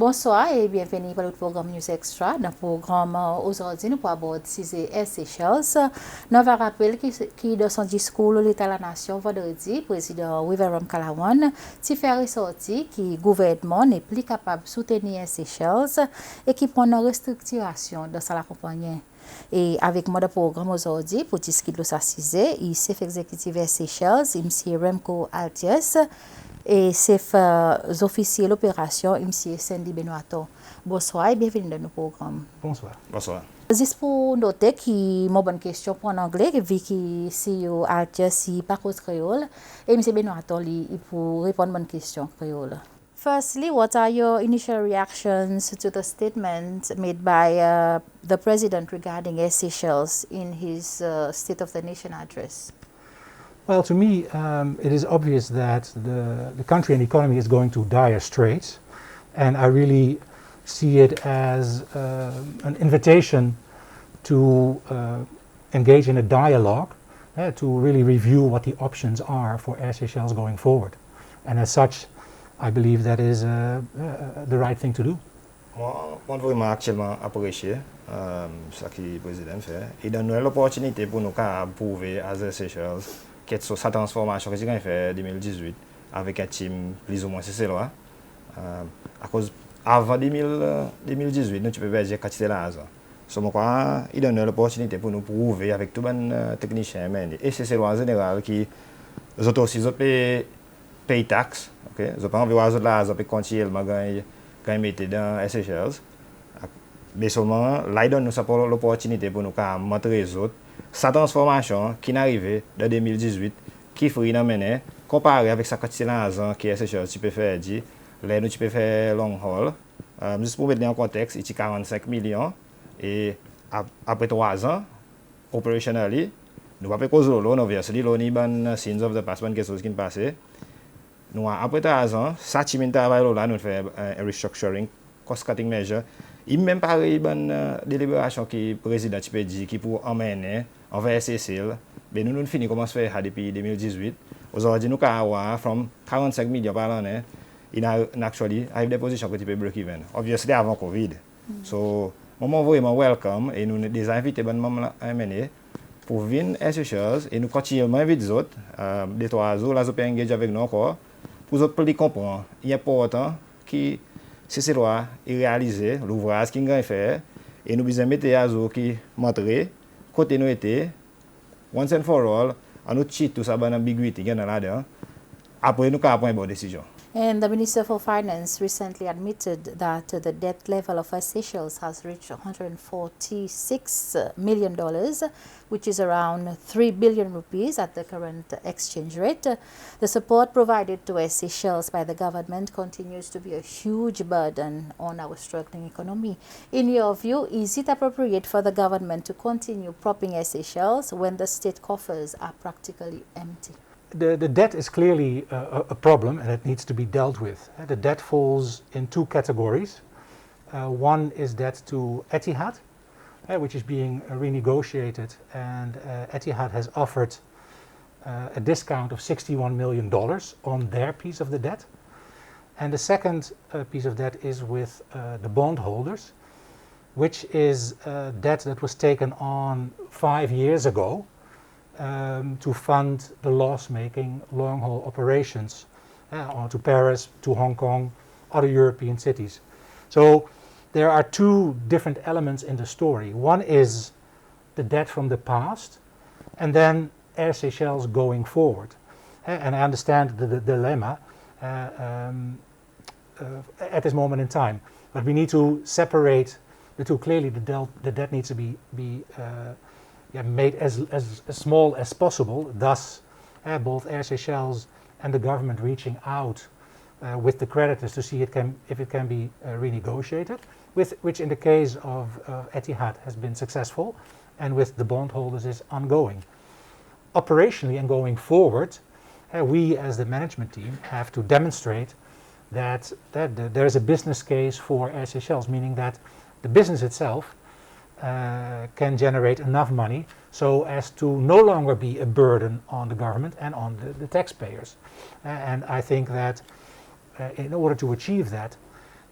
Bonsoir et bienvenue pour le programme News Extra. Dans le programme aujourd'hui, nous pourrons aborder Air Seychelles. Nous va rappeler que dans son discours l'État de la Nation vendredi, le président Wiveram Kalawan a fait ressortir que le gouvernement n'est plus capable de soutenir Air Seychelles et qu'il prend une restructuration dans sa compagnie. Et avec moi, le programme aujourd'hui, pour discuter de ça, il chef exécutif Air Seychelles, M. Remco Altius, et chef officier de l'opération, M. Sandy Benoîto. Bonsoir et bienvenue dans nos programmes. Bonsoir. Bonsoir. Juste pour noter que ma bonne question pour en anglais, vu que CEO Altius n'est pas créole, et M. Benoîto, il pour répondre à une bonne question créole. Firstly, what are your initial reactions to the statement made by the President regarding Air Seychelles in his State of the Nation address? Well, to me, it is obvious that the country and economy is going to dire straits, and I really see it as an invitation to engage in a dialogue, to really review what the options are for Air Seychelles going forward. And as such, I believe that is the right thing to do. Moi, vraiment actuellement apprécié ce que le président fait. Il donne une opportunité pour nous prouver à Air Seychelles que sa transformation que j'ai fait en 2018 avec un team plus ou moins c'est là. À cause avant 2018, nous tu peux dire que c'était là. Donc moi, il donne l'opportunité pour nous prouver avec tous les techniciens et c'est en général qui les autres aussi payent taxes. Okay? Je pense que les autres là, ils peuvent continuellement gagner dans Air Seychelles. Mais seulement, là, il donne nous l'opportunité pour nous montrer les autres sa transformation qui est arrivée en 2018, qui est mené comparé avec sa quantité d'argent qui est Air Seychelles, tu peux faire dire, là, tu peux faire long haul. Juste pour mettre en contexte, il y a 45 millions et après 3 ans, operationally, nous avons cause de l'eau, nous avons dit l'eau, sins of the past, quelque chose qui est passé. Nous, après 3 ans, ça, tu mets travail là, nous faisons un restructuring, cost-cutting measure. Il n'y a même pas une délibération qui président peut dire qui pour emmener envers SCL. Mais nous finissons comment se faire depuis 2018. Aujourd'hui, nous avons 45 millions par année. Il a actually have des positions que tu peux break even. Obviously avant Covid. So, moment vraiment welcome et nous des invités bonnement amener pour venir à ces choses et nous continuons à inviter les autres, des 3 jours, là, ils peuvent engager avec nous encore pour les autres comprendre. Il est important que c'est loi et réaliser l'ouvrage qu'il a fait et nous besoin mettre à jour qui montrer côté nous était once and for all à nous cheat tout ça bonne ambiguïté qu'il y a là-dedans après nous prendre une bonne décision. And the Minister for Finance recently admitted that the debt level of Air Seychelles has reached $146 million, which is around 3 billion rupees at the current exchange rate. The support provided to Air Seychelles by the government continues to be a huge burden on our struggling economy. In your view, is it appropriate for the government to continue propping Air Seychelles when the state coffers are practically empty? The debt is clearly a problem and it needs to be dealt with. The debt falls in 2 categories. One is debt to Etihad, which is being renegotiated, and Etihad has offered a discount of $61 million on their piece of the debt. And the second piece of debt is with the bondholders, which is debt that was taken on 5 years ago to fund the loss-making long-haul operations to Paris, to Hong Kong, other European cities. So there are 2 different elements in the story. One is the debt from the past, and then Air Seychelles going forward. And I understand the dilemma at this moment in time, but we need to separate the 2. Clearly, the debt needs to be made as small as possible, thus both Air Seychelles and the government reaching out with the creditors to see if it can be renegotiated, which in the case of Etihad has been successful, and with the bondholders is ongoing. Operationally and going forward, we as the management team have to demonstrate that there is a business case for Air Seychelles, meaning that the business itself can generate enough money so as to no longer be a burden on the government and on the taxpayers. And I think that in order to achieve that,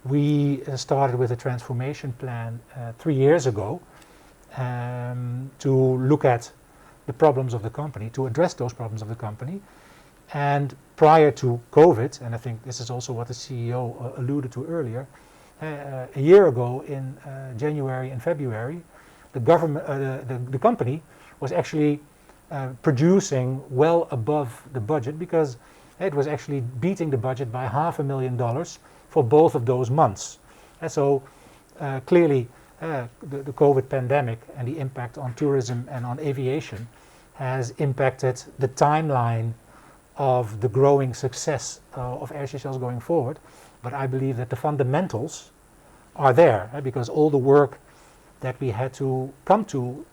we started with a transformation plan 3 years ago to look at the problems of the company, to address those problems of the company. And prior to COVID, and I think this is also what the CEO alluded to earlier, a year ago in January and February, the company was actually producing well above the budget, because it was actually beating the budget by $500,000 for both of those months. And so clearly the COVID pandemic and the impact on tourism and on aviation has impacted the timeline of the growing success of Air Seychelles going forward. But I believe that the fundamentals are there, because all the work that we had to come to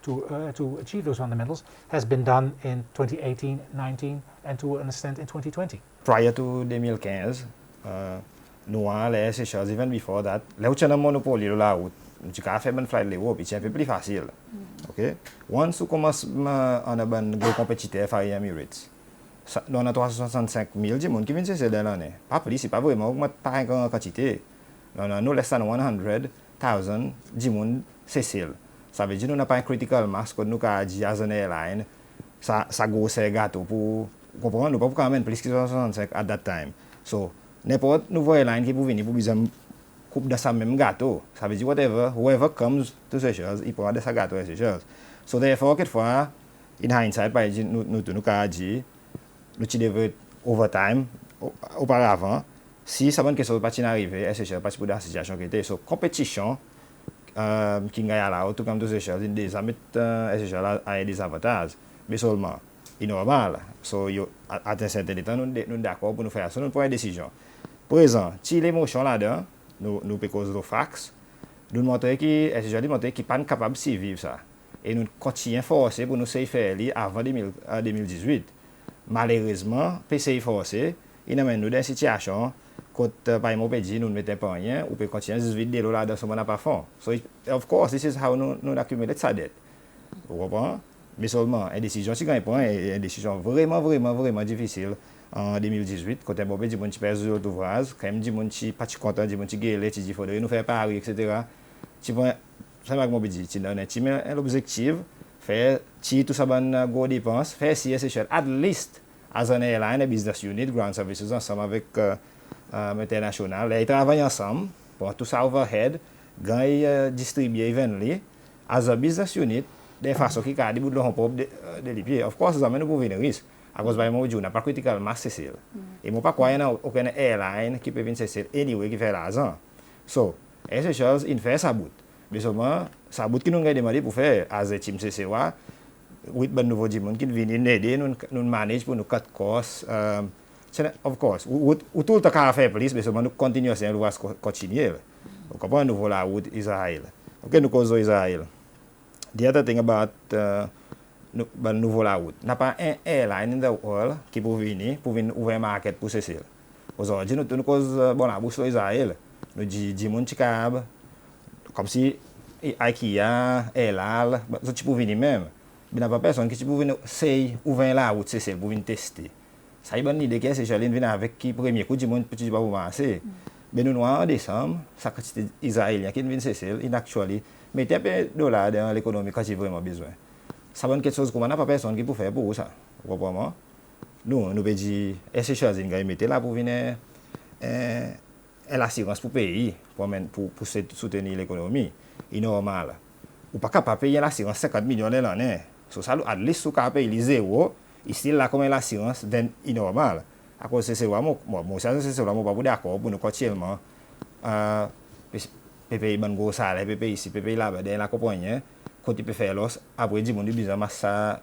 achieve those fundamentals has been done in 2018, 19, and to an extent in 2020. Prior to 2015, nous avons les Seychelles, even before that, là où tu as un monopole là où tu as fait une flight l'Europe, c'est un peu plus facile. OK? Once tu commences à un gros compétiteur, Far Emirates, on a 365 000 de monde qui viennent c'est dans l'année. Pas plus, c'est pas vraiment pas en quantité. Nous less than 100,000 de monde Cécile. Ça veut dire que nous n'avons pas un critical mass que nous avons dit à une airline. Ça grosse gâteau pour comprendre. Nous ne pouvons pas quand même plus que 365 at that time. So, n'importe nouveau airline qui peut venir pour besoin coupe de ça même gâteau. Ça veut dire whoever comes to Seychelles, il prend de ça gâteau à Seychelles. So therefore, quelquefois, in hindsight, nous avons dit, nous devons overtime auparavant. Si ça bonne question pas arrivé, Seychelles pas pour la situation qui était. So compétition qui gagne là, tout comme tous Seychelles, il des amis Seychelles a des avantages, mais seulement c'est normal. So à un certain temps nous d'accord pour nous faire ça, nous prenons une décision. Présent, si l'émotion là-dedans, nous cause de facts, nous montrer que Seychelles montrer qu'ils pas capable de vivre ça. Et nous continuons forcer pour nous faire avant 2018. Malheureusement, PC forcé, il amène nous dans une situation quand par exemple nous ne mettons pas rien, ou peut continuer à vivre de là dans ce moment pas fond. So of course, this is how nous accumulate sa dette. Vous comprenez? Mais seulement une décision si gagne point une décision vraiment difficile en 2018 quand un bobé dit mon petit père sur l'ouvrage, quand même dit mon petit pas content, dit mon petit gueule, dit faudrait nous faire Paris etc. Tu vois ça m'a dit tu donnes l'objectif faire tout ça ban gros dépenses, faire CSH at least as an airline a business unit ground services ensemble avec international, ils travaillent ensemble pour tout ça overhead, gagne distribuer evenly as a business unit de façon qui a des bouts de leur propre de les of course ça nous pouvons risque à cause de moi n'a pas critical mass Cécile et moi pas quoi il y a aucune airline qui peut venir Cécile anyway qui fait l'argent so ces choses il fait ça bout mais seulement ça bout qui nous a demandé pour faire as a team Cécile with ben nouveau monde qui vient aider nous manage pour nous cut costs of course ou tout le temps faire plus mais seulement nous continuer à nous continuer donc après nous voilà route Israël OK nous cause Israël. The other thing about nouveau la route, n'a pas un airline in the world qui peut venir ouvrir market pour Cécile. Aujourd'hui, nous cause bon la bourse Israël, nous dit mon ticab comme si IKEA, Elal, tu peux venir même. Mais n'a pas personne qui peut venir c'est ouvrir la route Cécile pour venir tester. Ça y est bonne idée que c'est Charline venir avec qui premier coup du monde petit pas pour marcher. Mais nous en décembre, ça quantité israélien qui vient Cécile, in actually mettez un peu de dollars dans l'économie quand il y a vraiment besoin. Ça va être quelque chose qu'on n'a pas personne qui peut faire pour ça. Vous comprenez? Nous pouvons dire, est-ce que chose qu'on mettre là pour venir l'assurance pour payer, pour soutenir l'économie. C'est normal. Ou pas capable de payer l'assurance 50 millions de l'année. So ça, at least, si vous payer les zéro, ici, là, comme l'assurance, c'est normal. À cause de c'est vraiment, moi, c'est vraiment pas d'accord pour nous continuellement. Payer un gros salaire, payer ici, payer là-bas, dans la compagnie, quand tu peux faire l'os, après, du monde, besoin de ça,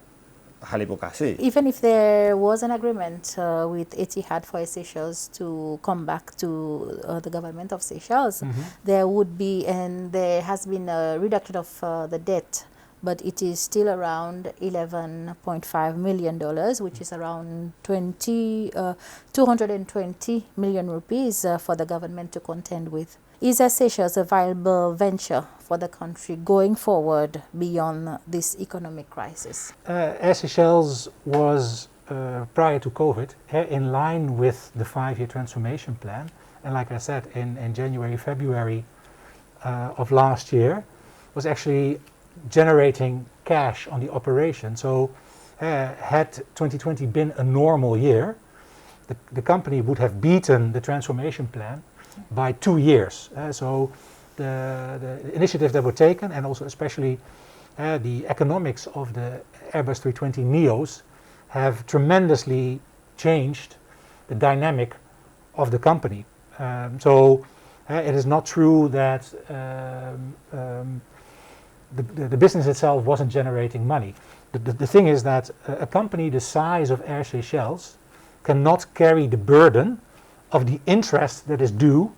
à l'époque. Even if there was an agreement with Etihad for Seychelles to come back to the government of Seychelles, there would be, and there has been a reduction of the debt, but it is still around $11.5 million, which is around 220 million rupees for the government to contend with. Is Air Seychelles a viable venture for the country going forward beyond this economic crisis? Air Seychelles was, prior to COVID, in line with the 5-year transformation plan, and like I said, in January, February of last year, was actually generating cash on the operation. So had 2020 been a normal year, the company would have beaten the transformation plan by 2 years. So the initiatives that were taken, and also especially the economics of the Airbus 320 NEOs, have tremendously changed the dynamic of the company. So it is not true that the business itself wasn't generating money. The thing is that a company the size of Air Seychelles cannot carry the burden of the interest that is due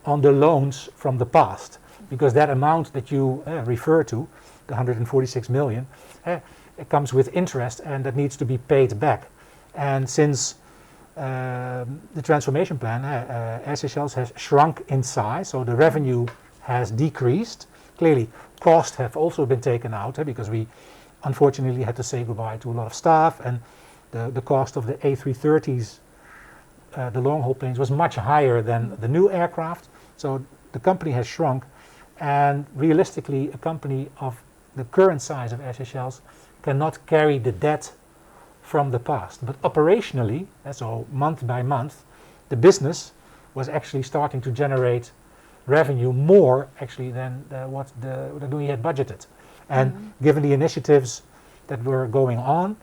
on the loans from the past, because that amount that you refer to, the 146 million, it comes with interest, and that needs to be paid back. And since the transformation plan, Air Seychelles has shrunk in size, so the revenue has decreased. Clearly, costs have also been taken out, because we unfortunately had to say goodbye to a lot of staff, and the cost of the A330s, the long-haul planes, was much higher than the new aircraft. So the company has shrunk, and realistically, a company of the current size of Air Seychelles cannot carry the debt from the past. But operationally, so month by month, the business was actually starting to generate revenue more actually than what we had budgeted. And given the initiatives that were going on,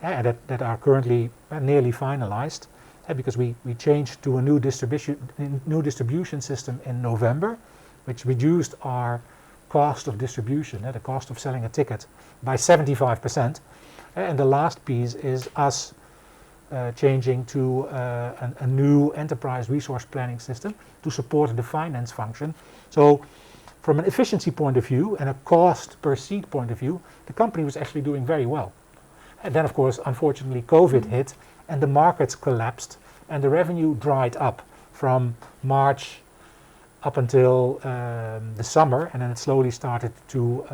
that are currently nearly finalized, because we changed to a new distribution system in November, which reduced our cost of distribution, the cost of selling a ticket, by 75%. And the last piece is us changing to a new enterprise resource planning system to support the finance function. So from an efficiency point of view and a cost per seat point of view, the company was actually doing very well. And then, of course, unfortunately, COVID hit, and the markets collapsed, and the revenue dried up from March up until the summer, and then it slowly started to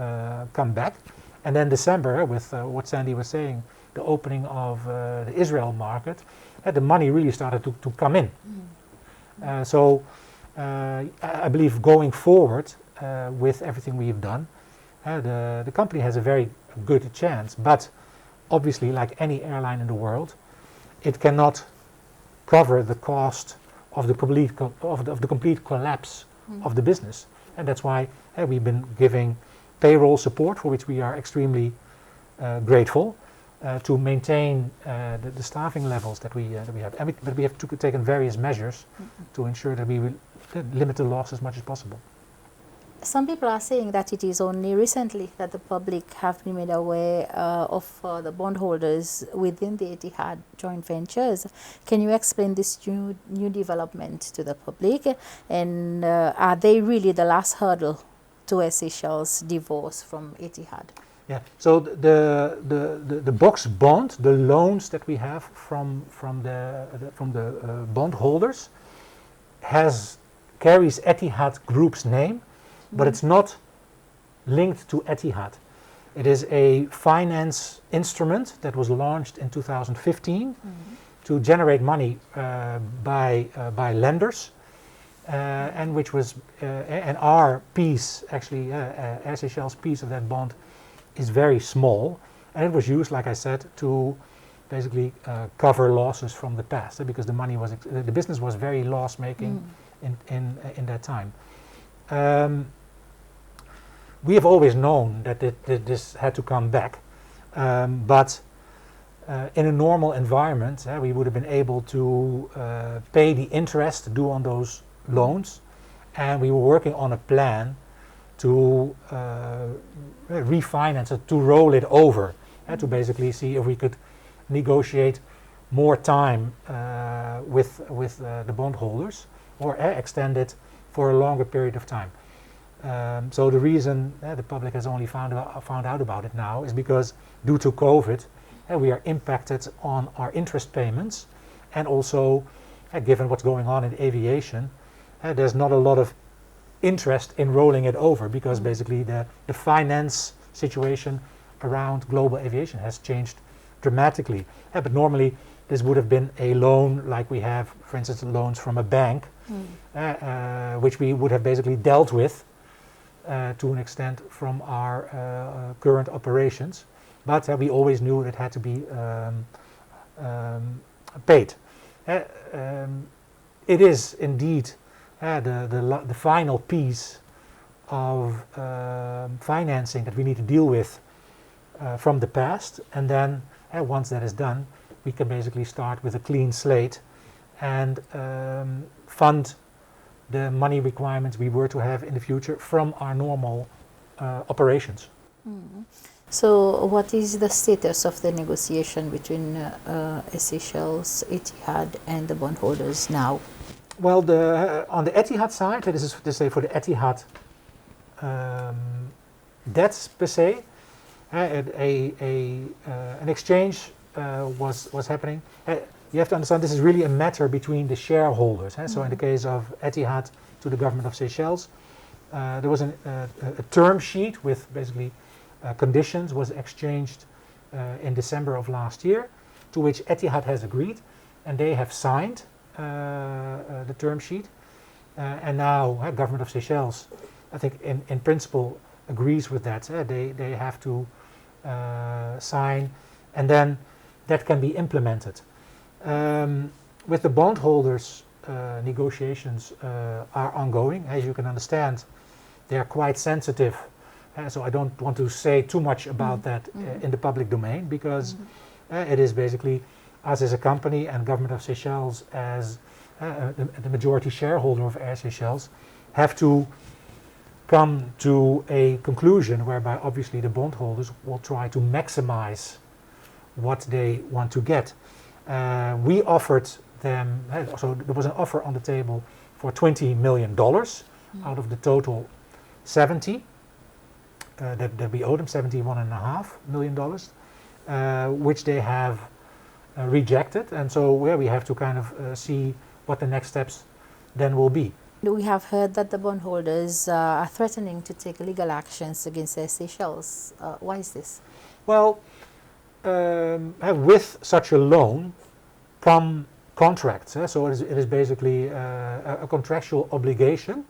come back. And then December, with what Sandy was saying, the opening of the Israel market, the money really started to come in. So I believe going forward with everything we've done, the company has a very good chance. But obviously, like any airline in the world, it cannot cover the cost of the complete collapse of the business. And that's why we've been giving payroll support, for which we are extremely grateful, to maintain the staffing levels that we have. But we have taken various measures to ensure that we will limit the loss as much as possible. Some people are saying that it is only recently that the public have been made aware of the bondholders within the Etihad joint ventures. Can you explain this new development to the public? And are they really the last hurdle to Air Seychelles' divorce from Etihad? Yeah. So the box bond, the loans that we have from the bondholders, carries Etihad Group's name. But it's not linked to Etihad. It is a finance instrument that was launched in 2015 to generate money by lenders, and which was and our piece, actually, Air Seychelles' piece of that bond is very small, and it was used, like I said, to basically cover losses from the past, because the business was very loss making in that time. We have always known that this had to come back, but in a normal environment, we would have been able to pay the interest due on those loans, and we were working on a plan to refinance it, to roll it over, to basically see if we could negotiate more time with the bondholders, or extend it for a longer period of time. So the reason the public has only found out about it now is because due to COVID, we are impacted on our interest payments, and also given what's going on in aviation, there's not a lot of interest in rolling it over, because basically the finance situation around global aviation has changed dramatically. But normally this would have been a loan like we have, for instance, loans from a bank, which we would have basically dealt with to an extent from our current operations. But we always knew it had to be paid. It is indeed the final piece of financing that we need to deal with from the past, and then once that is done, we can basically start with a clean slate and fund the money requirements we were to have in the future from our normal operations. So what is the status of the negotiation between Seychelles, Etihad and the bondholders now? Well, on the Etihad side, this is to say for the Etihad debts per se, an exchange was happening. You have to understand this is really a matter between the shareholders. So in the case of Etihad to the government of Seychelles, there was a term sheet with basically conditions was exchanged in December of last year, to which Etihad has agreed, and they have signed the term sheet. And now government of Seychelles, I think in principle agrees with that. They have to sign, and then that can be implemented. With the bondholders, negotiations are ongoing. As you can understand, they are quite sensitive. So I don't want to say too much about that in the public domain, because it is basically us as a company and government of Seychelles as the majority shareholder of Air Seychelles have to come to a conclusion whereby obviously the bondholders will try to maximize what they want to get. We offered them, so there was an offer on the table for $20 million out of the total 70 that we owed them, $71.5 million, which they have rejected. And so we have to kind of see what the next steps then will be. We have heard that the bondholders are threatening to take legal actions against Air Seychelles. Why is this? Well, with such a loan come contracts. So it is basically a contractual obligation.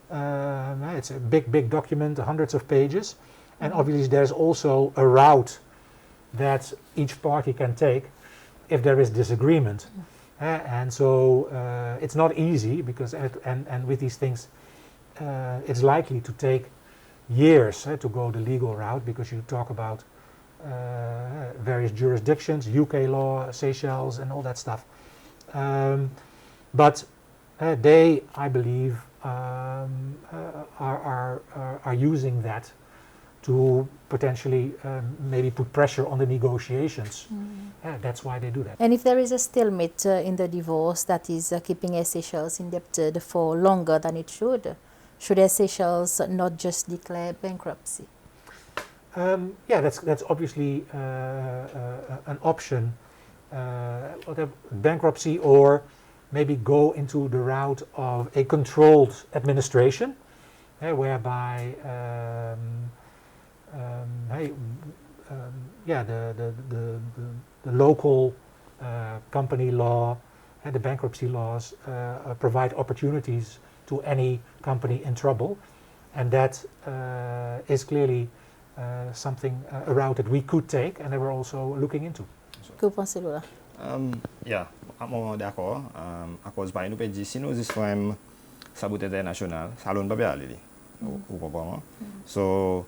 It's a big document, hundreds of pages, and obviously there's also a route that each party can take if there is disagreement. And so it's not easy, because and with these things it's likely to take years to go the legal route, because you talk about various jurisdictions, UK law, Seychelles, and all that stuff. But they, I believe, are using that to potentially maybe put pressure on the negotiations. That's why they do that. And if there is a stalemate in the divorce that is keeping Air Seychelles indebted for longer than it should Air Seychelles not just declare bankruptcy? Yeah, that's obviously an option. Bankruptcy, or maybe go into the route of a controlled administration, whereby the local company law and the bankruptcy laws provide opportunities to any company in trouble, and that is clearly something, a route that we could take, and that we're also looking into. Que pensez Laura? Yeah, I'm d'accord. À cause par nous peut dire si nous sommes saboté international, ça l'on pas bien aller. Vous comprenez? So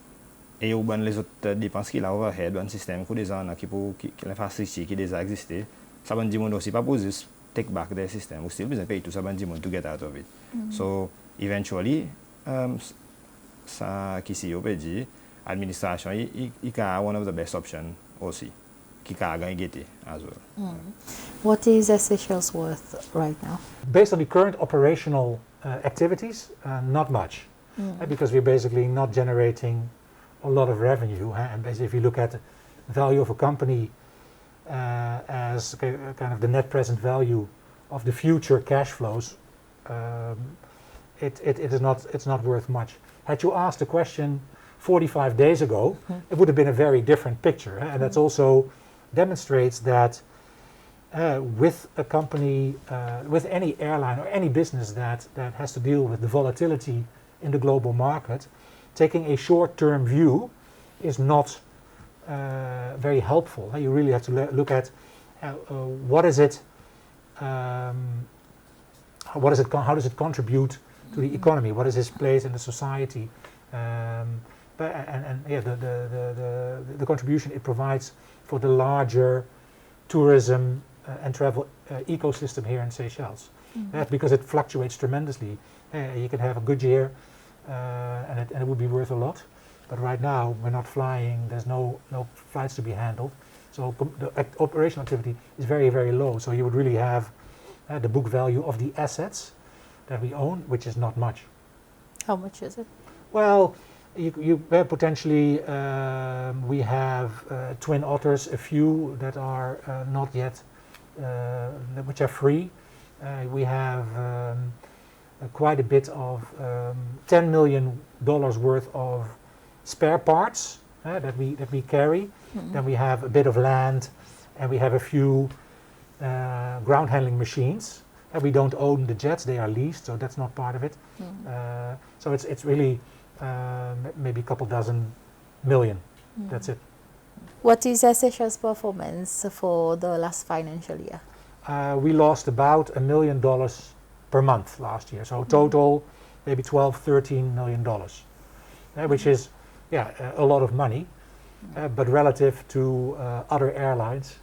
et au ban les autres dépenses qu'il a overhead, un système qui déjà qui pour qui l'infrastructure qui déjà existé, ça va dire aussi pas poser take back the system. We still besoin payer tout ça va dire to get out of it. So eventually ça qui si on peut dire administration il one of the best option aussi. As well. What is Air Seychelles worth right now? Based on the current operational activities, not much, because we're basically not generating a lot of revenue. And basically, if you look at the value of a company as kind of the net present value of the future cash flows, it's not worth much. Had you asked the question 45 days ago, it would have been a very different picture, and that's also demonstrates that with a company, with any airline or any business that has to deal with the volatility in the global market, taking a short-term view is not very helpful. You really have to look at what is it, how does it contribute to the economy? What is its place in the society? The contribution it provides for the larger tourism and travel ecosystem here in Seychelles. Because it fluctuates tremendously. You can have a good year and it would be worth a lot. But right now we're not flying, there's no flights to be handled. So the operational activity is very, very low. So you would really have the book value of the assets that we own, which is not much. How much is it? Well, you potentially, we have twin otters, a few that are not yet, which are free. We have quite a bit of $10 million worth of spare parts that we carry. Then we have a bit of land, and we have a few ground handling machines. And we don't own the jets; they are leased, so that's not part of it. So it's really maybe a couple dozen million. That's it. What is Seychelles' performance for the last financial year? We lost about $1 million per month last year. So total, maybe $12–13 million, which is a lot of money, but relative to other airlines,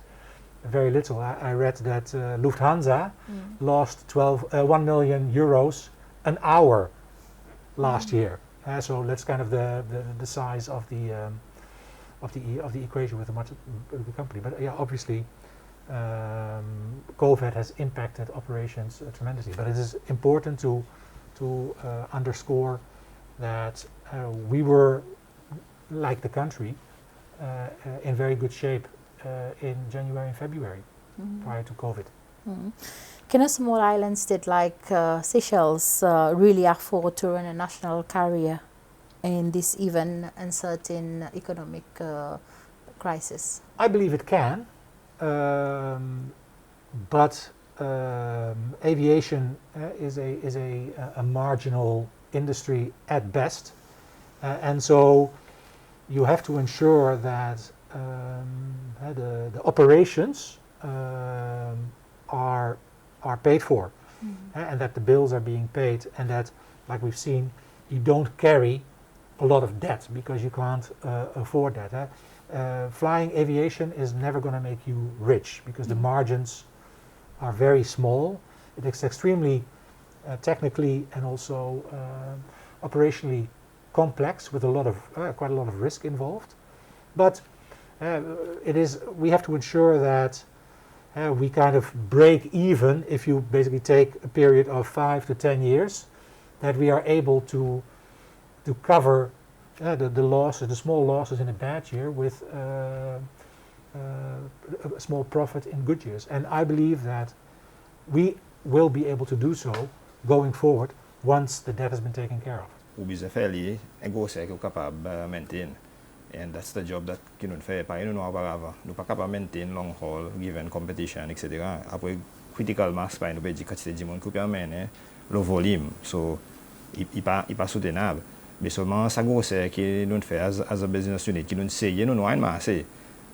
very little. I read that Lufthansa lost 1 million euros an hour last year. So that's kind of the size of the equation with a much bigger company. But obviously, COVID has impacted operations tremendously. But it is important to underscore that we were, like the country, in very good shape in January and February prior to COVID. Can a small island state like Seychelles really afford to run a national carrier in this even uncertain economic crisis? I believe it can, but aviation is a marginal industry at best, and so you have to ensure that the operations are paid for, and that the bills are being paid, and that, like we've seen, you don't carry a lot of debt because you can't afford that. Flying aviation is never going to make you rich because the margins are very small. It's extremely technically and also operationally complex with quite a lot of risk involved. But we have to ensure that we kind of break even if you basically take a period of 5 to 10 years, that we are able to cover the losses, the small losses in a bad year with a small profit in good years. And I believe that we will be able to do so going forward once the debt has been taken care of. Ou bisa fairly ego capable maintain. And that's the job that you know fair pa no auparavant. Nous pas capable maintain long haul given competition etc. Après critical mass pa no be capacité de monde qui permet le volume. So il pas soutenable. Mais seulement ça grosseur qui nous fait as a business unit qui nous sait nous non masse.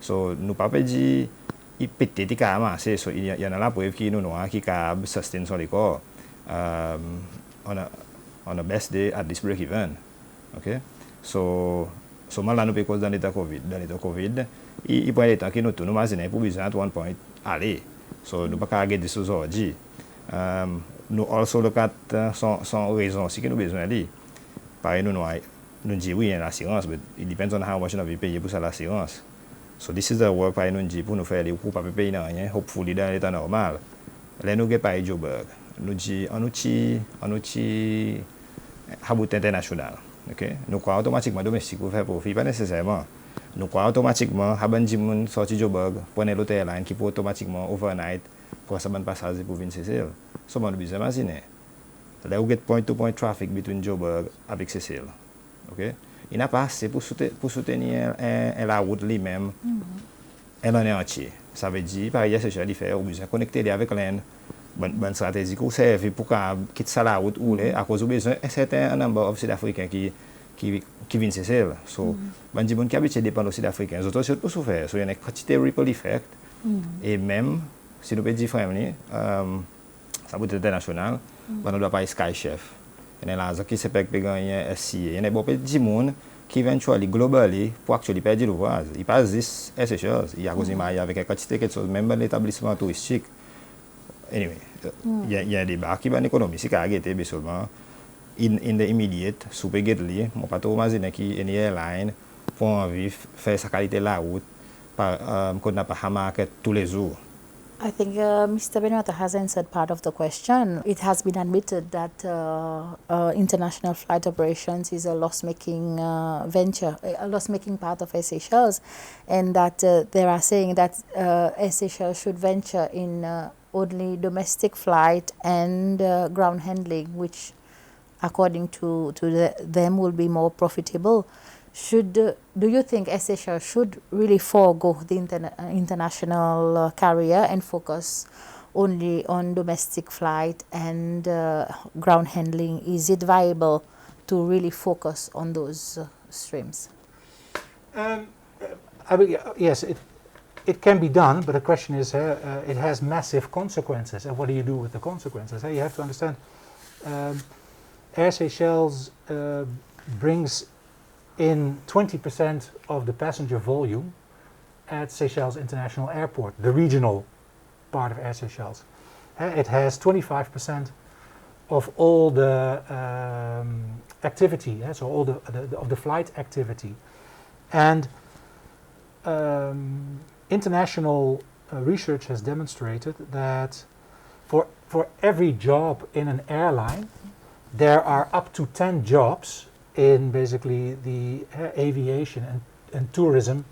So nous pas dire il peut-être qu'il a masse. So il y en a la preuve qui nous qui capable sustain sur les corps. On a best day at this break even. Okay? So mal nous cause dans l'état Covid, il peut être que nous tout nous imaginer pour besoin at one point aller. So nous pas carrer des choses aujourd'hui. Nous also look at sans raison si que nous besoin aller. Par exemple, nous dit oui l'assurance, but it depends on how much nous payer pour ça l'assurance. So this is the work par nous dit pour nous faire les pour pas payer rien, hopefully dans l'état normal. Là nous get par Joburg. Nous dit un outil habut international. Okay? Nous croyons automatiquement domestique pour faire profit, pas nécessairement. Nous croyons automatiquement haban jimun sorti Joburg, prendre l'autre airline qui peut automatiquement overnight pour ça ban passager pour venir Seychelles. So man bisa imaginer. Là où get point to point traffic between Joburg avec Seychelles. Okay? Il n'a pas assez pour soutenir la route lui-même. Elle en est entière. Ça veut dire, par exemple, Seychelles, il fait besoin de connecter avec l'Inde. Bonne stratégie qui servent pour quitter ça la route ou à cause du besoin un certain nombre de Sud-Africains qui viennent de Seychelles. So, bon, des gens qui habitent dépendent des Sud-Africains. Les autres surtout souffert. So, il y a une quantité de ripple effect. Et même, si nous pouvons dire family, ça peut être international, on ne doit pas être Sky Chef. Il y a des gens qui se peuvent gagner SCA. Il y a beaucoup de gens qui éventuellement globally pour actuellement perdre l'ouvrage. Ils passent 10 Seychelles. Il y a des gens avec une quantité de choses, même dans l'établissement touristique. Anyway, il y a un débat qui va en économie. Si on a arrêté, mais seulement in the immediate, super getly, mon pas trop imaginer qui une airline pour envie faire sa qualité de la route qu'on n'a pas market tous les jours. I think Mr. Benota has answered part of the question. It has been admitted that international flight operations is a loss-making venture, a loss-making part of Air Seychelles, and that they are saying that Air Seychelles should venture in only domestic flight and ground handling, which, according to them, will be more profitable. Do you think Air Seychelles should really forego the international carrier and focus only on domestic flight and ground handling? Is it viable to really focus on those streams? I mean, yes, it can be done, but the question is, it has massive consequences, and what do you do with the consequences? You have to understand, Air Seychelles brings in 20% of the passenger volume at Seychelles International Airport, the regional part of Air Seychelles. It has 25% of all the activity, so all of the flight activity. And international research has demonstrated that for every job in an airline, there are up to 10 jobs in basically the aviation and tourism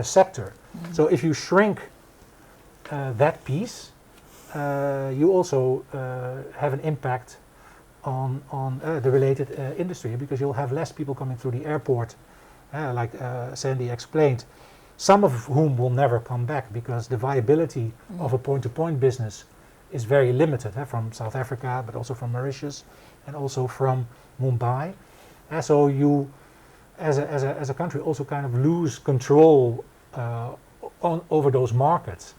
sector. So if you shrink that piece, you also have an impact on the related industry, because you'll have less people coming through the airport, like Sandy explained, some of whom will never come back because the viability of a point-to-point business is very limited, from South Africa, but also from Mauritius and also from Mumbai. So you, as a country, also kind of lose control over those markets.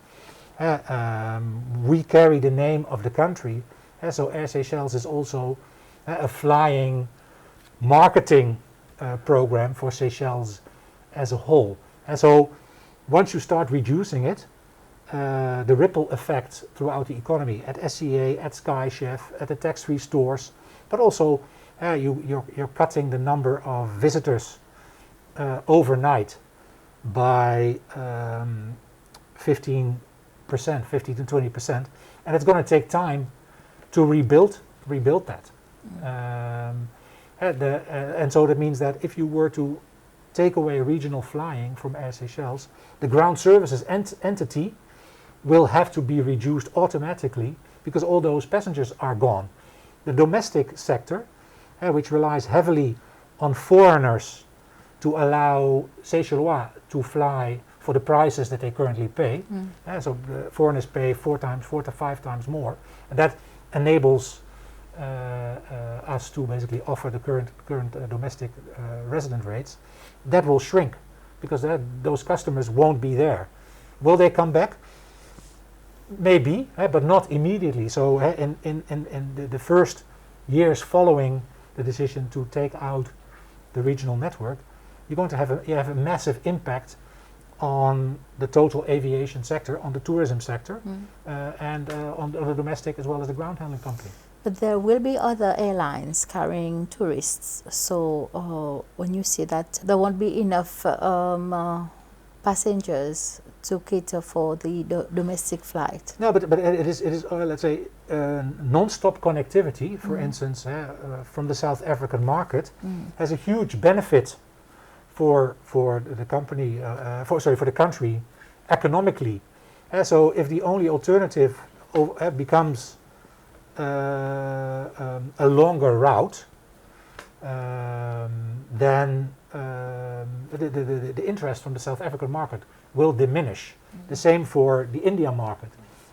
We carry the name of the country, so Air Seychelles is also a flying marketing program for Seychelles as a whole. And so once you start reducing it, the ripple effect throughout the economy at SCA, at Sky Chef, at the tax-free stores, but also you're cutting the number of visitors overnight by 15 to 20%, and it's going to take time to rebuild that. And so that means that if you were to take away regional flying from Air Seychelles, the ground services entity will have to be reduced automatically because all those passengers are gone. The domestic sector, which relies heavily on foreigners to allow Seychellois to fly for the prices that they currently pay. So the foreigners pay 4 to 5 times more, and that enables us to basically offer the current domestic resident rates. That will shrink because those customers won't be there. Will they come back? Maybe, but not immediately. So in the first years following the decision to take out the regional network, you're going to have a massive impact on the total aviation sector, on the tourism sector, and on the domestic as well as the ground handling company. But there will be other airlines carrying tourists. So when you say that there won't be enough passengers to cater for the domestic flight. No, but it is let's say non-stop connectivity. For instance, from the South African market has a huge benefit for the company, for the country, economically. So if the only alternative becomes a longer route, then the interest from the South African market will diminish. The same for the India market.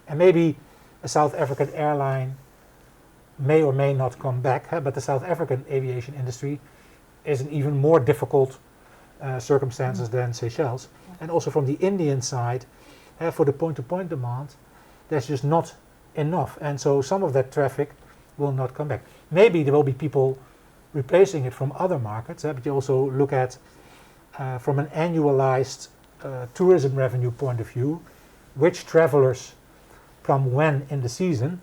And maybe a South African airline may or may not come back, but the South African aviation industry is in even more difficult circumstances than Seychelles. And also from the Indian side, for the point-to-point demand, there's just not enough. And so some of that traffic will not come back. Maybe there will be people replacing it from other markets, but you also look at, from an annualized tourism revenue point of view, which travelers come when in the season.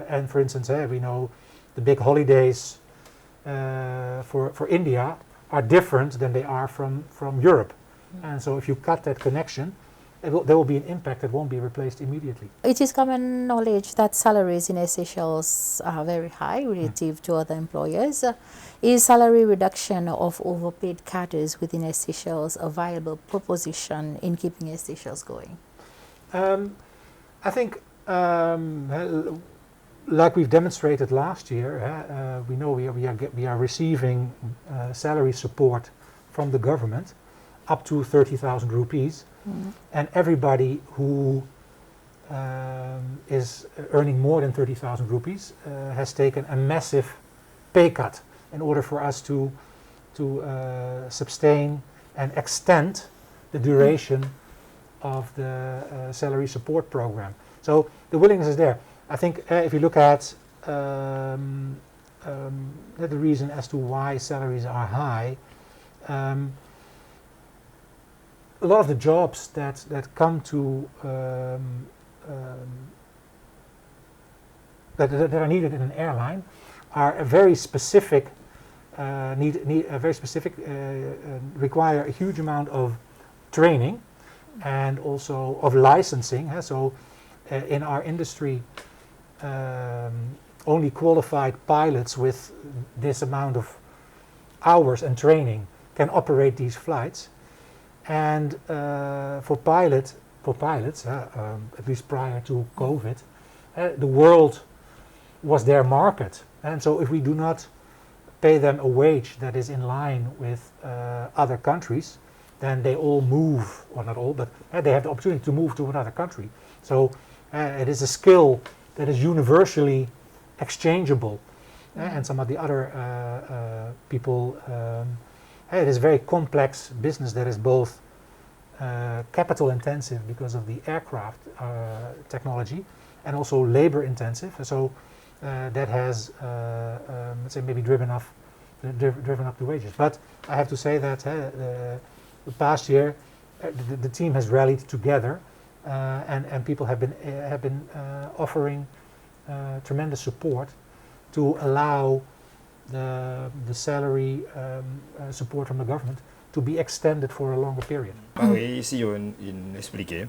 And for instance, we know the big holidays for India are different than they are from Europe. And so if you cut that connection, there will be an impact that won't be replaced immediately. It is common knowledge that salaries in Seychelles are very high relative to other employers. Is salary reduction of overpaid cadres within Seychelles a viable proposition in keeping Seychelles going? I think, like we've demonstrated last year, we know we are receiving salary support from the government up to 30,000 rupees. And everybody who is earning more than 30,000 rupees has taken a massive pay cut in order for us to sustain and extend the duration of the salary support program. So the willingness is there. I think if you look at the reason as to why salaries are high, a lot of the jobs that come to that are needed in an airline are a very specific require a huge amount of training and also of licensing. So in our industry, only qualified pilots with this amount of hours and training can operate these flights. And for pilots, at least prior to COVID, the world was their market. And so if we do not pay them a wage that is in line with other countries, then they all move, or not all, but they have the opportunity to move to another country. So it is a skill that is universally exchangeable. And some of the other people, it is a very complex business that is both capital intensive because of the aircraft technology and also labor intensive. So that has, let's say, maybe driven up the wages. But I have to say that the past year, the team has rallied together, and people have been offering tremendous support to allow the salary support from the government to be extended for a longer period. Ici, on expliqué,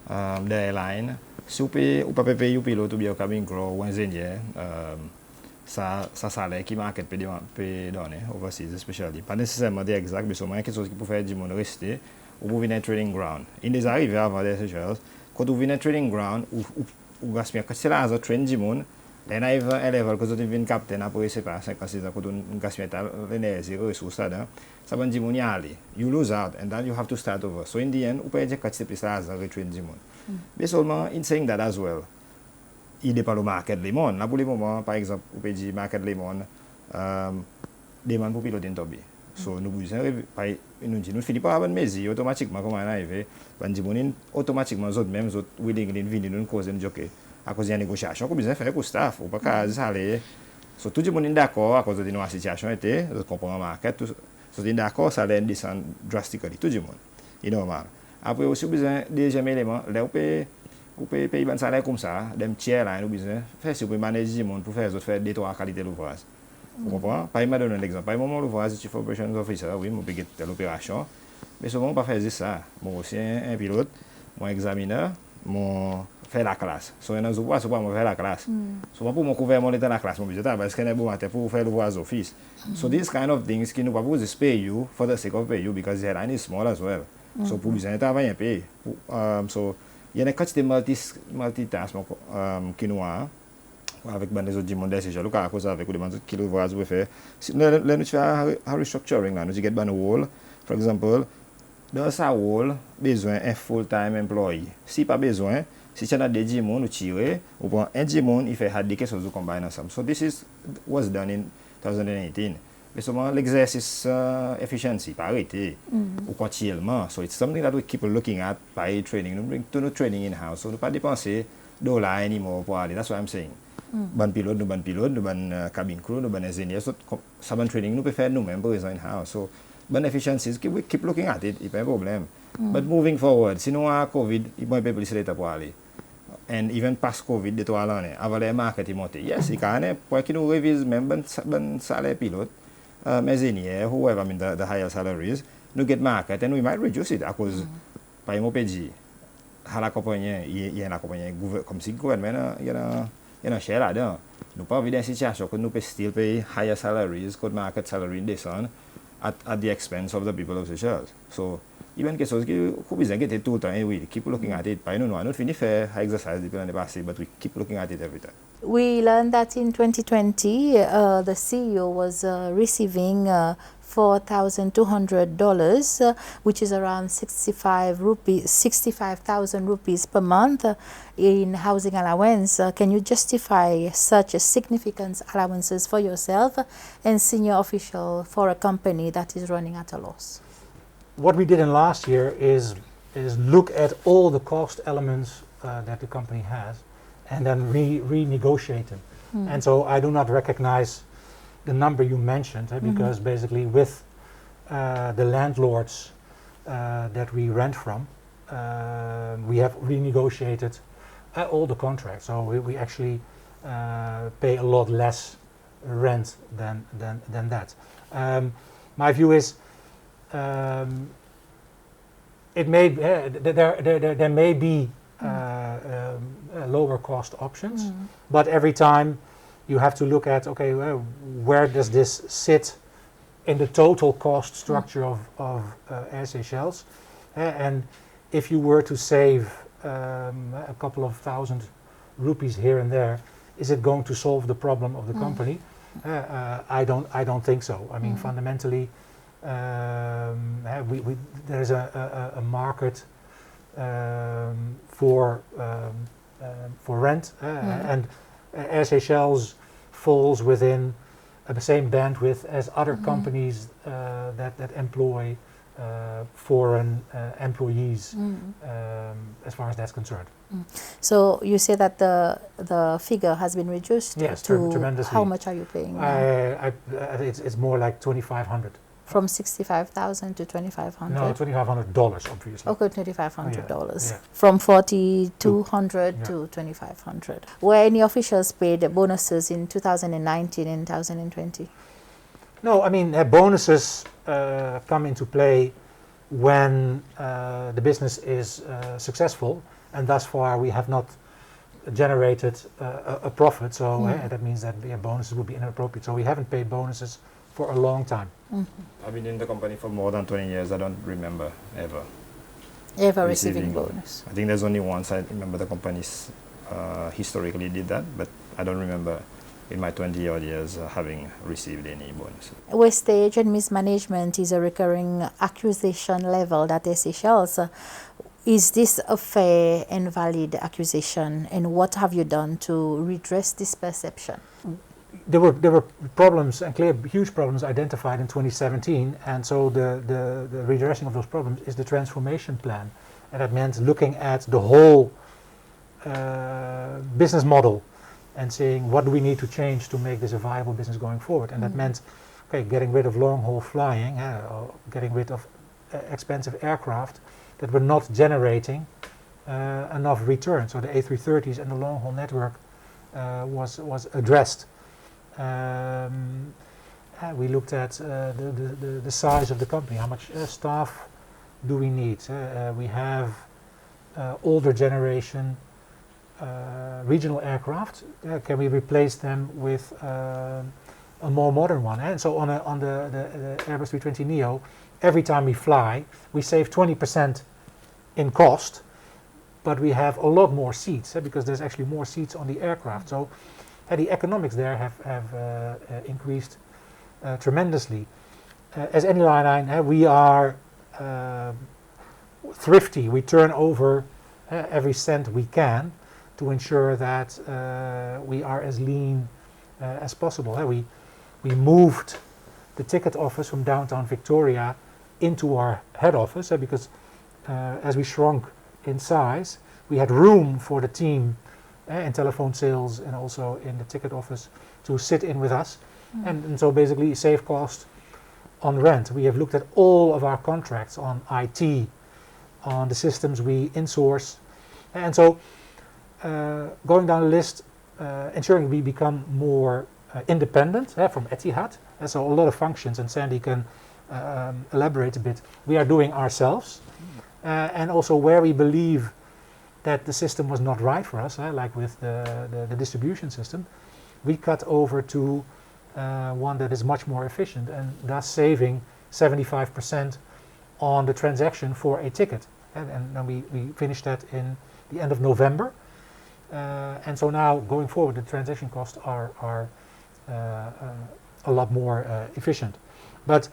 the airline, si vous pouvez payer pilote ou bien au cabine gros ou ingénieur, ça salaire qui market peut donner overseas, especially. Pas nécessairement des exacts, mais seulement quelque chose qui peut faire du monde rester ou pour venir training ground. Il des arrivé avant des Seychelles, quand vous venez training ground, ou gaspiller, quand c'est là, à train du monde. Then I have a level because you been captain après c'est pas 5-6 ans quand on gaspille l'énergie ressources là ça va dire mon yali you lose out and then you have to start over so in the end on peut dire que c'est plus ça retrain du monde mais seulement in saying that as well il dépend le market lemon là pour le moment par exemple on peut dire market lemon demande pour piloter une tobi so nous besoin nous finit par avoir mais automatiquement comme on arrive ben dire mon automatiquement autres même autres willing venir nous cause une joke à cause des négociations qu'on besoin faire pour staff ou pas qu'à aller so tout le monde est d'accord à cause de nos situation était je comprends le market tout so d'accord ça allait descendre drastiquement tout le monde est normal après aussi besoin deuxième élément là on peut payer un salaire comme ça dem tiers là nous besoin faire si on peut manager le monde pour faire faire des trois qualités de l'ouvrage vous comprenez pas il m'a donné un exemple par moment l'ouvrage chief operations officer oui mon payer l'opération mais souvent on pas faire ça moi aussi un pilote mon examineur mon faire la classe. So on a pas so pas faire la classe. So pour mon couvert moniteur la classe, mon budget parce que n'est bon matin pour faire le voisin office. So these kind of things qui nous pas vous pay you for the sake of pay you because the airline is small as well. So pour besoin travailler un peu. So il y a une quantité multitask qui nous a avec les autres monde déjà le cas cause avec les bandes qui le voient faire là nous faire un restructuring là nous get ban wall for example dans sa wall besoin un full time employee si pas besoin si tu as des 10 monde ou tirer ou prend un 10 monde il fait des quelque chose de combine ensemble so this was done in 2018 mais seulement l'exercice efficiency pas arrêté ou continuellement so it's something that we keep looking at by training nous bring to no training in house so nous pas dépenser dollar anymore pour aller that's what I'm saying ban pilote nous ban cabin crew nous ban engineer so ça ban training nous peut faire nous-mêmes par exemple in house so ban efficiencies we keep looking at it pas un problème but moving forward sinon à covid il va pas plus l'état pour aller and even past covid de toi l'année avant les market monter yes il can pour qu'il nous révise même ban salaire pilote engineer whoever I mean the higher salaries nous get market and we might reduce it à cause par exemple pédi à la compagnie il y a la compagnie comme si gouvernement il y a share là-dedans nous pas évident situation que nous peut still pay higher salaries que market salary descend at the expense of the people of Seychelles so even quelque chose qui besoin que tout le temps we keep looking at it pas nous fini faire exercise depuis l'année passée but we keep looking at it every time. We learned that in 2020, the CEO was receiving $4,200, which is around 65,000 rupees per month in housing allowance. Can you justify such a significant allowances for yourself and senior official for a company that is running at a loss? What we did in last year is look at all the cost elements that the company has and then renegotiate them. And so I do not recognize the number you mentioned because basically with the landlords that we rent from, we have renegotiated all the contracts. So we actually pay a lot less rent than that. My view is it may there may be lower cost options, but every time you have to look at okay, where does this sit in the total cost structure of Air Seychelles, and if you were to save a couple of thousand rupees here and there, is it going to solve the problem of the company? I don't think so. I mean, fundamentally, there is a market for rent, and Air Seychelles falls within the same bandwidth as other companies that employ foreign employees, as far as that's concerned. So you say that the figure has been reduced to tremendously. How much are you paying now? It's more like 2,500. From 65,000 to 2,500? No, $2,500 obviously. Okay, $2,500. Yeah. From 4,200 to 2,500. Were any officials paid bonuses in 2019 and 2020? No, I mean bonuses come into play when the business is successful, and thus far we have not generated a profit, so that means that bonuses would be inappropriate. So we haven't paid bonuses for a long time. I've been in the company for more than 20 years. I don't remember ever Receiving bonus. I think there's only once I remember the companies historically did that, but I don't remember in my 20-odd years having received any bonus. Wastage and mismanagement is a recurring accusation level at Seychelles. Is this a fair and valid accusation, and what have you done to redress this perception? There were problems, and clear huge problems identified in 2017, and so the redressing of those problems is the transformation plan, and that meant looking at the whole business model and saying what do we need to change to make this a viable business going forward, and that meant getting rid of long haul flying, or getting rid of expensive aircraft that were not generating enough return. So the A330s and the long haul network was addressed. We looked at the size of the company, how much staff do we need. We have older generation regional aircraft. Can we replace them with a more modern one? And so on the Airbus 320neo, every time we fly, we save 20% in cost, but we have a lot more seats because there's actually more seats on the aircraft. So the economics there have increased tremendously. As any line, we are thrifty. We turn over every cent we can to ensure that we are as lean as possible. We moved the ticket office from downtown Victoria into our head office because as we shrunk in size, we had room for the team in telephone sales and also in the ticket office to sit in with us, and so basically save cost on rent. We have looked at all of our contracts on IT, on the systems we insource, and so going down the list, ensuring we become more independent from Etihad. And so a lot of functions, and Sandy can elaborate a bit, we are doing ourselves, and also where we believe that the system was not right for us, like with the distribution system, we cut over to one that is much more efficient and thus saving 75% on the transaction for a ticket. And we finished that in the end of November. And so now going forward, the transaction costs are a lot more efficient. But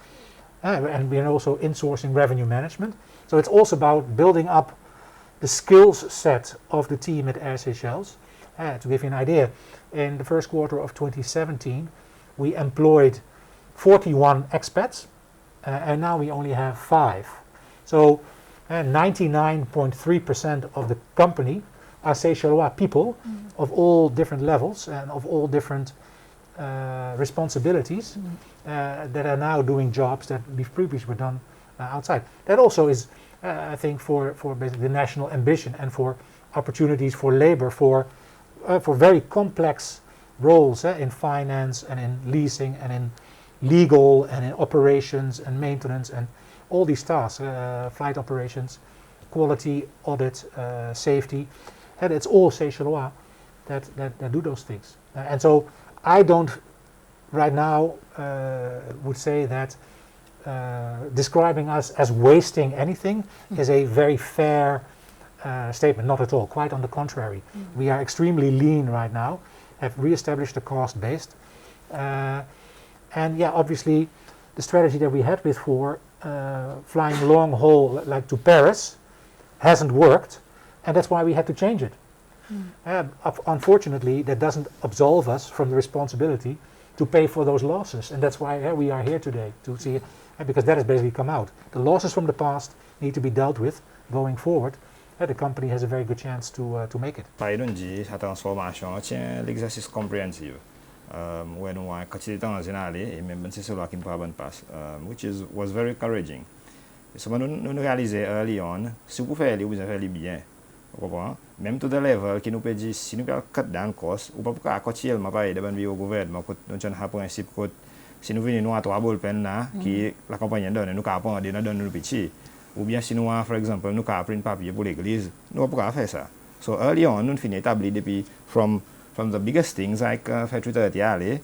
and we are also insourcing revenue management. So it's also about building up the skills set of the team at Air Seychelles. To give you an idea, in the first quarter of 2017, we employed 41 expats, and now we only have 5. So 99.3% of the company are Seychellois people of all different levels and of all different responsibilities that are now doing jobs that previously were done outside. That also is, I think, for basically the national ambition and for opportunities for labor, for very complex roles in finance and in leasing and in legal and in operations and maintenance and all these tasks, flight operations, quality, audit, safety. And it's all Seychellois that do those things. And so I don't right now would say that describing us as wasting anything is a very fair statement. Not at all. Quite on the contrary. We are extremely lean right now, have re-established the cost base. And yeah, obviously the strategy that we had before, flying long haul like to Paris, hasn't worked, and that's why we had to change it. Unfortunately, that doesn't absolve us from the responsibility to pay for those losses, and that's why we are here today to see it, because that has basically come out. The losses from the past need to be dealt with going forward. The company has a very good chance to make it. La transformation tient l'exercice compréhensif. When we continue to aller et même c'est cela qui nous prend passe, which was very encouraging. So nous réalisons early on, si vous faites vous avez bien. Vous comprenez? Même tout le level qui nous peut dire si nous cut down cost, ou pas pour continuer ma paye devant le gouvernement pour nous donner un principe que si nous venons à 3 bol pen là qui la compagnie donne nous capable de donner nous petit, ou bien si nous par exemple nous capable prendre papier pour l'église, nous pas faire ça. So early on nous finit établi depuis from the biggest things like Factory 30 aller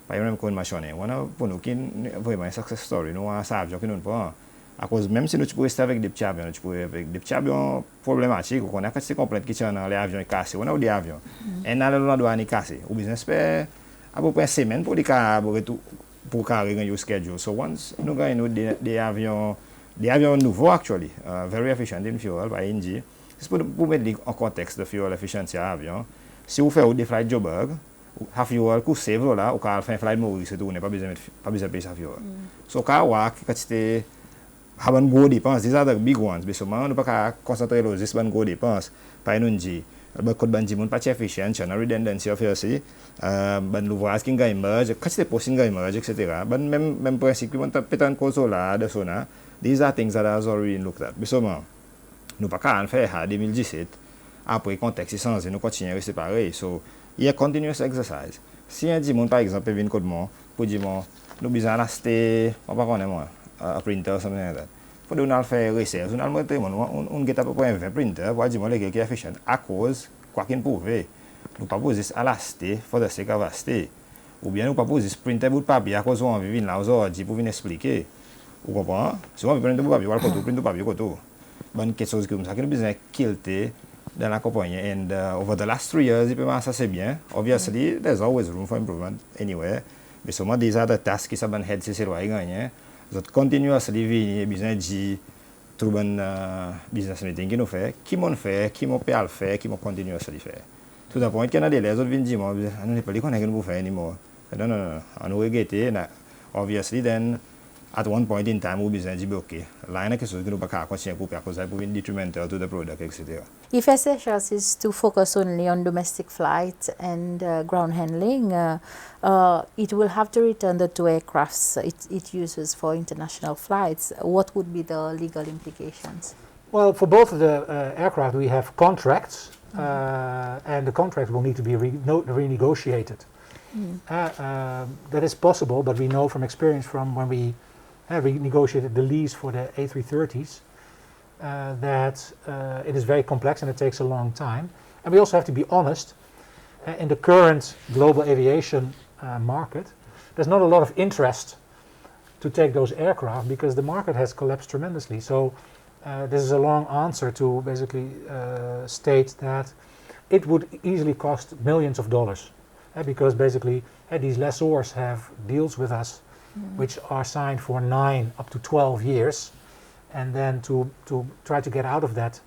par exemple qu'on mentionné, on pour nous qui vraiment success story nous savons que nous pas à cause même si nous pouvons rester avec des petits avions, nous pouvons avec des petits avions problématiques, on a quelques complaintes qui sont dans les avions cassés, on a des avions, et dans le douane cassé, ou business fait à peu près une semaine pour pour carrer your schedule. So once nous gagnons des avions nouveaux actually, very efficient in fuel by NG, c'est pour mettre en contexte de fuel efficiency à avion. Si vous faites des flights Joburg, half fuel que save là, ou quand fait flight Maurice, tout n'est pas besoin de payer sa fuel. So quand c'était haben gros dépenses, these are the big ones. Mais seulement nous pas concentrer sur ces bonnes gros dépenses. Par nous dit, le code bandit mon pas efficient, il y a une redundancy of aussi, ban l'ouvrage qui gagne merge, quand c'est possible gagne merge, etc. Ban même principe, on peut en cause là de ça. These are things that are already looked at. Mais seulement nous pas qu'à en faire en 2017. Après contexte changé, nous continuons à rester pareil. So il y a continuous exercise. Si un dit mon par exemple vient code moi pour dire moi nous besoin d'acheter, on pas connaître moi. A printer or something like that. Pour nous faire recherche, on get à peu près 20 printers pour dire que qui est efficient à cause quoi qu'il prouve. Nous pas poser à l'acheter for the sake of acheter. Ou bien nous pas poser printer bout de papier à cause on vient là aujourd'hui pour venir expliquer. Vous comprenez? Si on prend bout de papier, on prend papier côté. Bonne quelque chose comme ça que nous besoin qualité dans la compagnie. And over the last 3 years, il peut marcher assez bien. Obviously, there's always room for improvement anywhere. Mais seulement these are the tasks qui sont dans head c'est quoi gagner. Vous continuously venir besoin de trouver un business meeting qui nous fait, qui m'ont fait, qui m'ont pas le faire, qui m'ont continué à le faire. Tout à point qu'il y a des les autres viennent dire moi, on n'est pas les connaître nous faire anymore. Non, on nous regrette. Obviously, then at one point in time, we besoin de dire ok, là il y a quelque chose que nous pas continuer pour faire cause pour une detrimental to the product, etc. If SHS is to focus only on domestic flight and ground handling, it will have to return the 2 aircrafts it uses for international flights. What would be the legal implications? Well, for both of the aircraft, we have contracts, and the contracts will need to be renegotiated. That is possible, but we know from experience from when we renegotiated the lease for the A330s that it is very complex and it takes a long time. And we also have to be honest, in the current global aviation market, there's not a lot of interest to take those aircraft because the market has collapsed tremendously. So this is a long answer to basically state that it would easily cost millions of dollars because basically these lessors have deals with us which are signed for 9 up to 12 years, and then to try to get out of that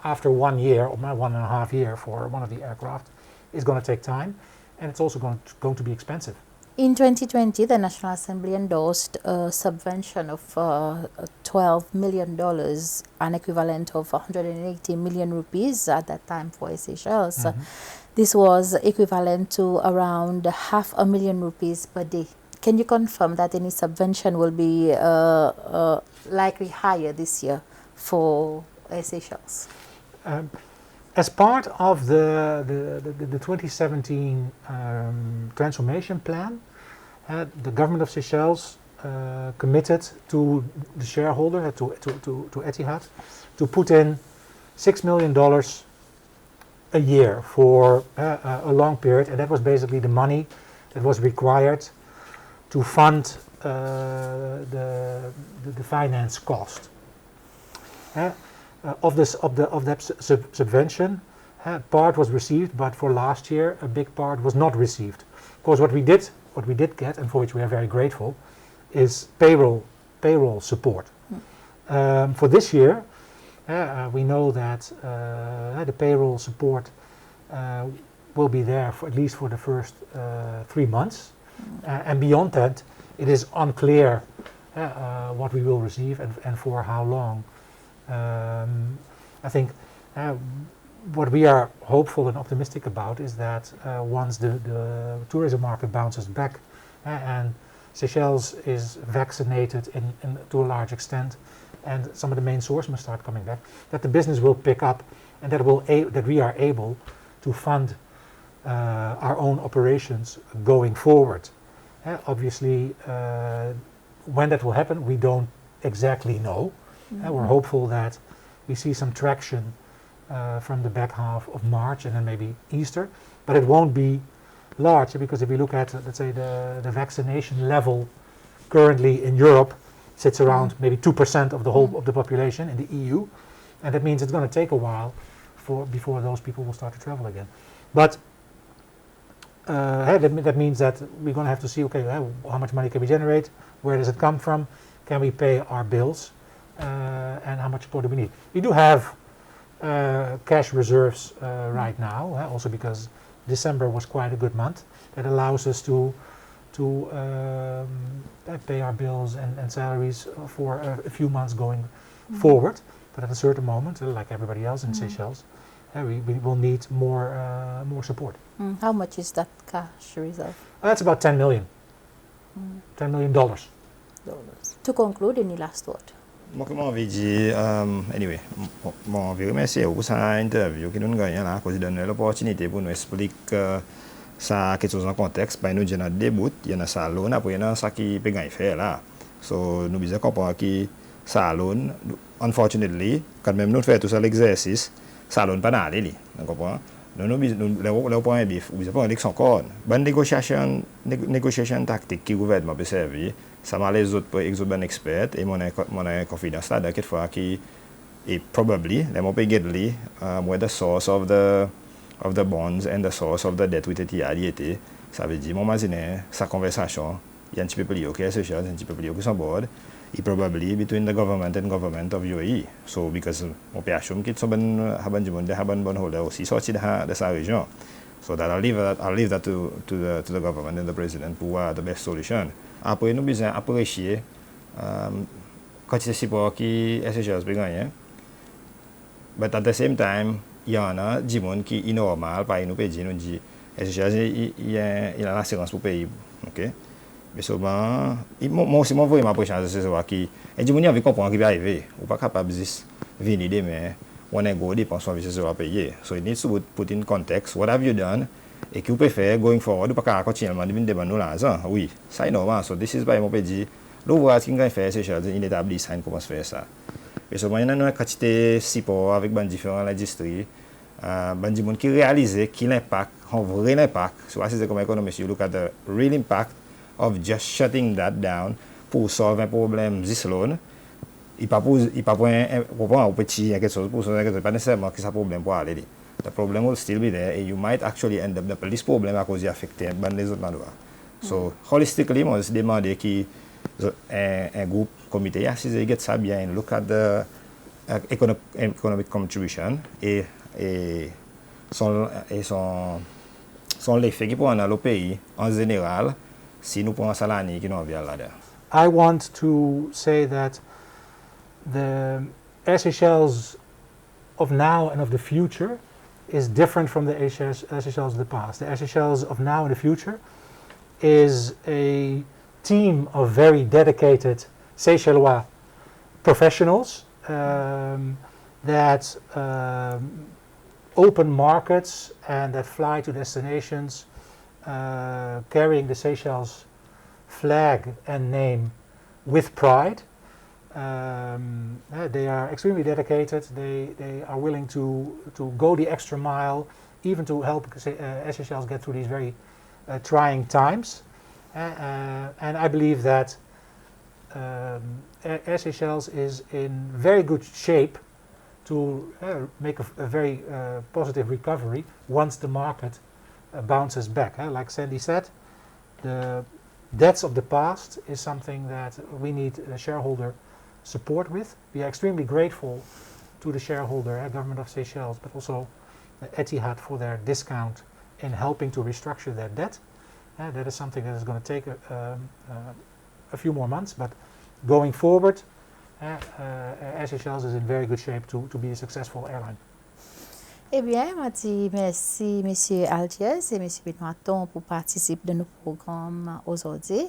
after 1 year or 1.5 years for one of the aircraft is going to take time, and it's also going to be expensive. In 2020, the National Assembly endorsed a subvention of $12 million, an equivalent of 180 million rupees at that time for Seychelles. This was equivalent to around $500,000 rupees per day. Can you confirm that any subvention will be likely higher this year for Seychelles? As part of the 2017 transformation plan, the government of Seychelles committed to the shareholder, to Etihad, to put in $6 million a year for a long period, and that was basically the money that was required to fund the finance cost. Of that subvention, part was received, but for last year a big part was not received. Of course, what we did get, and for which we are very grateful, is payroll support. For this year, we know that the payroll support will be there for at least for the first 3 months, and beyond that, it is unclear what we will receive and for how long. I think what we are hopeful and optimistic about is that once the tourism market bounces back and Seychelles is vaccinated to a large extent, and some of the main sources must start coming back, that the business will pick up, and that we are able to fund our own operations going forward. Obviously, when that will happen, we don't exactly know. We're hopeful that we see some traction from the back half of March and then maybe Easter, but it won't be large because if we look at, let's say, the vaccination level currently in Europe sits around maybe 2% of the whole of the population in the EU, and that means it's going to take a while before those people will start to travel again. But that means that we're going to have to see, okay, how much money can we generate, where does it come from, can we pay our bills, and how much support do we need. We do have cash reserves right now, also because December was quite a good month. That allows us to pay our bills and salaries for a few months going forward. But at a certain moment, like everybody else in Seychelles, we will need more support. How much is that cash reserve? That's about $10 million. $10 million. To conclude, any last word? Moi, comme on avait dit, anyway, on veut remercier pour cette interview qui nous gagne là, parce que donne l'opportunité pour nous expliquer ça quelque chose en contexte. Par nous, j'ai un début, il y a un salon, après il y a ça qui peut gagner faire là. So nous besoin comprendre que salon, unfortunately, quand même nous faisons tout ça l'exercice, salon pas d'aller li, vous comprenez? Nous le point bif, vous avez pas élection encore. Bonne négociation tactique qui gouvernement peut servir. Ça m'a les autres experts et mon confidence là, quelquefois qui Et probably, let me get where the source of the bonds and the source of the debt with Etihad était, ça veut dire, mon imagine, sa conversation, il y a un petit peu plus haut que Seychelles, un petit peu plus haut que son board, et probably between the government and government of UAE. So, because mon peut assume qu'il y a un bondholder aussi sorti de sa région. So that I'll leave that to the government and the president pour the best solution. Après, nous besoin apprécier quantité de support qui Seychelles peut gagner. But at the same time, il y en a des gens qui est normal, par nous payer, nous dit, il a l'assurance pour payer, ok? Mais souvent, moi aussi, moi vraiment apprécié de savoir qui, et des gens qui ont comprendre qui va arriver, ou pas capable de venir demain, on a go dépenses en vie à payer. So it needs to put in context, what have you done, et que vous pouvez faire going forward, ou pas continuellement demander l'argent, oui, ça est normal, so this is why moi peux dire, l'ouvrage qui va faire, c'est il établit ça, comment se faire ça. Et souvent, il y a une quantité de support avec différentes industries, des gens qui réalisent qu'il l'impact, un vrai impact. So, c'est comme économiste, you look at the real impact of just shutting that down pour solve un problème this alone. Il pas un petit quelque chose pour ça, pas nécessairement que ça problème pour aller. The problem will still be there, and you might actually end up the police problem à cause d'affecter les autres endroits. So, holistically, moi, je demande qui un groupe comité assisé get ça bien, look at the economic contribution et son l'effet qui pourra dans le pays en général si nous prenons ça l'année qui nous vient là-dedans. I want to say that the air Seychelles of now and of the future is different from the air Seychelles of the past. The air Seychelles of now and the future is a team of very dedicated Seychellois professionals that open markets and that fly to destinations carrying the Seychelles flag and name with pride. They are extremely dedicated. They are willing to go the extra mile, even to help Seychelles get through these very trying times. And I believe that Air Seychelles is in very good shape to make a very positive recovery once the market bounces back. Like Sandy said, the debts of the past is something that we need shareholder support with. We are extremely grateful to the shareholder, government of Seychelles, but also Etihad for their discount in helping to restructure their debt. That is something that is going to take a few more months, but going forward, Air Seychelles is in very good shape to be a successful airline. Eh bien, je dis merci, M. Altiez et M. Benoîton, pour participer de nos programmes aujourd'hui.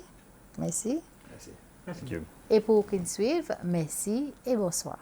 Merci. Merci. Thank you. Et pour qu'ils suivent, merci et bonsoir.